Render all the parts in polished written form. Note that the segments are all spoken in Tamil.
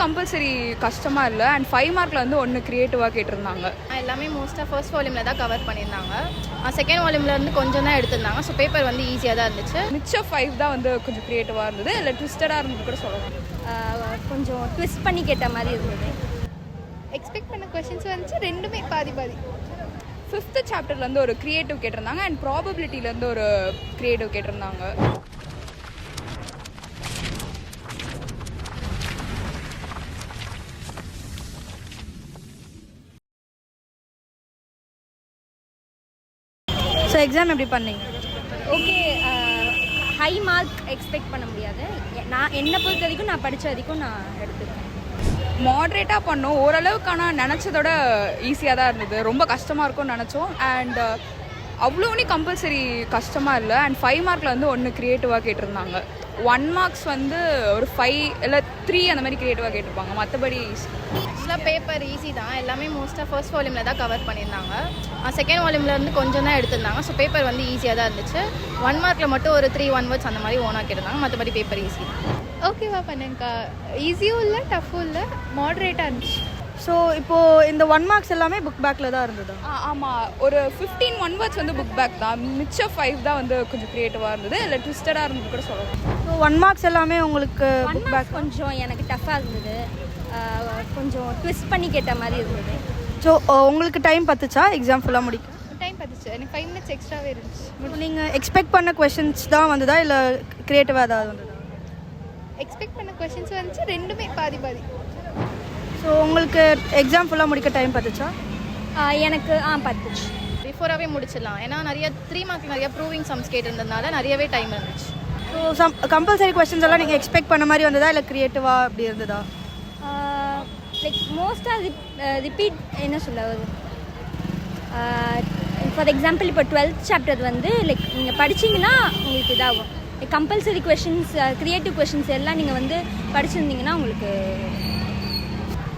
கம்பல்சரி கஷ்டமாக இல்லை. அண்ட் 5 மார்க்கில் வந்து ஒன்று க்ரியேட்டிவாக கேட்டிருந்தாங்க. எல்லாமே மோஸ்ட்டாக ஃபர்ஸ்ட் வால்யூமில் தான் கவர் பண்ணியிருந்தாங்க. செகண்ட் வால்யூமில் இருந்து கொஞ்சம் தான் எடுத்திருந்தாங்க. ஸோ பேப்பர் வந்து ஈஸியாக தான் இருந்துச்சு. மிச்சம் 5 தான் வந்து கொஞ்சம் க்ரியேட்டிவாக இருந்தது, இல்லை ட்விஸ்டடாக இருந்தது கூட சொல்லலாம். கொஞ்சம் ட்விஸ்ட் பண்ணி கேட்ட மாதிரி இருந்தது. எக்ஸ்பெக்ட் பண்ண கொஷின்ஸ் வந்துச்சு, ரெண்டுமே பாதி பாதி. 5th சாப்டர்லேருந்து ஒரு க்ரியேட்டிவ் கேட்டிருந்தாங்க அண்ட் ப்ராபபிலிட்டிலேருந்து ஒரு க்ரியேட்டிவ் கேட்டிருந்தாங்க. ஸோ எக்ஸாம் எப்படி பண்ணீங்க? ஓகே, ஹை மார்க் எக்ஸ்பெக்ட் பண்ண முடியாது. நான் என்னை பொறுத்த வரைக்கும் நான் படித்த வரைக்கும் நான் எடுத்துருக்கேன். மாட்ரேட்டாக பண்ணோம் ஓரளவுக்கான நினச்சதோட ஈஸியாக தான் இருந்தது. ரொம்ப கஷ்டமாக இருக்கும்னு நினச்சோம். அண்ட் அவ்வளோனே கம்பல்சரி கஷ்டமாக இல்லை. அண்ட் 5 மார்க்கில் வந்து ஒன்று க்ரியேட்டிவாக கேட்டிருந்தாங்க. 1 மார்க்ஸ் வந்து ஒரு 5 இல்லை 3 அந்த மாதிரி க்ரியேட்டிவாக கேட்டிருப்பாங்க. மற்றபடி ஆக்சுவலாக பேப்பர் ஈஸி தான். எல்லாமே மோஸ்ட்டாக ஃபர்ஸ்ட் வால்யூமில் தான் கவர் பண்ணியிருந்தாங்க. செகண்ட் வால்யூமில் இருந்து கொஞ்சம் தான் எடுத்திருந்தாங்க. ஸோ பேப்பர் வந்து ஈஸியாக தான் இருந்துச்சு. 1 மார்க்கில் மட்டும் ஒரு 3 1 வேர்ட்ஸ் அந்த மாதிரி ஓனாக கேட்டிருந்தாங்க. மற்றபடி பேப்பர் ஈஸி தான். ஓகேவா பண்ணுங்கக்கா. ஈஸியும் இல்லை டஃப்பும் இல்லை, மாடரேட்டாக இருந்துச்சு. ஸோ இப்போது இந்த 1 மார்க்ஸ் எல்லாமே புக் பேக்கில் தான் இருந்தது. ஆமாம், ஒரு 15 1 வேர்ட்ஸ் வந்து புக் பேக் தான். மிச்சம் 5 தான் வந்து கொஞ்சம் க்ரியேட்டிவாக இருந்தது, இல்லை ட்விஸ்டடாக இருந்தது கூட சொல்லலாம். ஸோ 1 மார்க்ஸ் எல்லாமே உங்களுக்கு புக் பேக் கொஞ்சம் எனக்கு டஃப்பாக இருந்தது. கொஞ்சம் ட்விஸ்ட் பண்ணி கேட்ட மாதிரி இருந்தது. ஸோ உங்களுக்கு டைம் பத்துச்சா எக்ஸாம் ஃபுல்லாக முடிக்க? டைம் பார்த்துச்சு, எனக்கு 5 மினிட்ஸ் எக்ஸ்ட்ராவே இருந்துச்சு. நீங்கள் எக்ஸ்பெக்ட் பண்ண கொஷின்ஸ் தான் வந்ததா இல்லை க்ரியேட்டிவாக ஏதாவது வந்ததா? எக்ஸ்பெக்ட் பண்ண கொஷின்ஸ் வந்துச்சு, ரெண்டுமே பாதி பாதி. ஸோ உங்களுக்கு எக்ஸாம் ஃபுல்லாக முடிக்க டைம் பத்துச்சா? எனக்கு பத்துச்சு. பிஃபோராகவே முடிச்சிடலாம். ஏன்னா நிறைய 3 மார்க் நிறைய ப்ரூவிங் சம்ஸ் கேட்டிருந்ததுனால நிறையவே டைம் இருந்துச்சு. ஸோ கம்பல்சரி கொஸ்டின்ஸ் எல்லாம் நீங்கள் எக்ஸ்பெக்ட் பண்ண மாதிரி வந்ததா இல்லை க்ரியேட்டிவாக அப்படி இருந்ததா? லைக் மோஸ்ட்டாக ரிப்பீட் என்ன சொல்ல ஃபார் எக்ஸாம்பிள் இப்போ 12th சாப்டர் வந்து லைக் நீங்கள் படிச்சிங்கன்னா உங்களுக்கு இதாகும். கம்பல்சரி கொஷின்ஸ், க்ரியேட்டிவ் கொஷின்ஸ் எல்லாம் நீங்கள் வந்து படிச்சிருந்தீங்கன்னா உங்களுக்கு.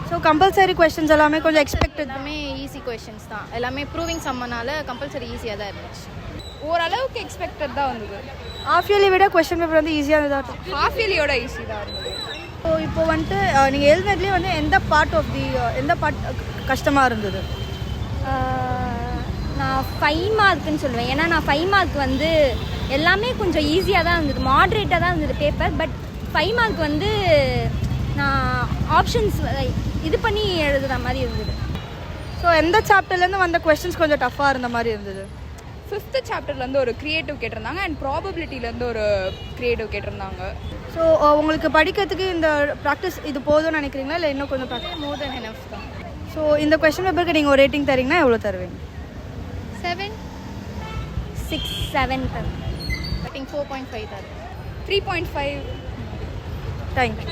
ஸோ கம்பல்சரி கொஸ்டின்ஸ் எல்லாமே கொஞ்சம் எக்ஸ்பெக்டட். எல்லாமே ஈஸி கொஷின்ஸ் தான். எல்லாமே ப்ரூவிங் சம்மனால கம்பல்சரி ஈஸியாக தான் இருந்துச்சு. ஓரளவுக்கு எக்ஸ்பெக்டட் தான் வந்தது. ஹாஃப் இயர்லி விட கொஸ்டின் பேப்பர் வந்து ஈஸியாக இருந்ததா? ஹாஃப் இயர்லியோட ஈஸி தான் இருந்தது. ஸோ இப்போ வந்துட்டு நீங்கள் எழுதுனதுலேயே வந்து எந்த பார்ட் கஷ்டமாக இருந்தது? நான் 5 மார்க்குன்னு சொல்லுவேன். ஏன்னா நான் 5 மார்க் வந்து எல்லாமே கொஞ்சம் ஈஸியாக தான் இருந்தது, மாட்ரேட்டாக தான் இருந்தது பேப்பர். பட் 5 மார்க் வந்து நான் ஆப்ஷன்ஸ் இது பண்ணி எழுதுகிற மாதிரி இருந்தது. ஸோ எந்த சாப்டர்லேருந்து வந்த கொஸ்டின்ஸ் கொஞ்சம் டஃப்பாக இருந்த மாதிரி இருந்தது? 5th சாப்டர்லேருந்து ஒரு க்ரியேட்டிவ் கேட்டிருந்தாங்க அண்ட் ப்ராபபிலிட்டிலேருந்து ஒரு க்ரியேட்டிவ் கேட்டிருந்தாங்க. ஸோ உங்களுக்கு படிக்கிறதுக்கு இந்த ப்ராக்டிஸ் இது போதும்னு நினைக்கிறீங்களா இல்லை இன்னும் கொஞ்சம் ப்ராக்டிஸ்? மோர் தென் எனஃப் தான். ஸோ இந்த கொஸ்டின் பேப்பருக்கு நீங்கள் ஒரு ரேட்டிங் தரீங்கன்னா எவ்வளோ தருவீங்க? 7 6 7 ஐ திங்க் 4.5 தான். 3.5. தேங்க்யூ.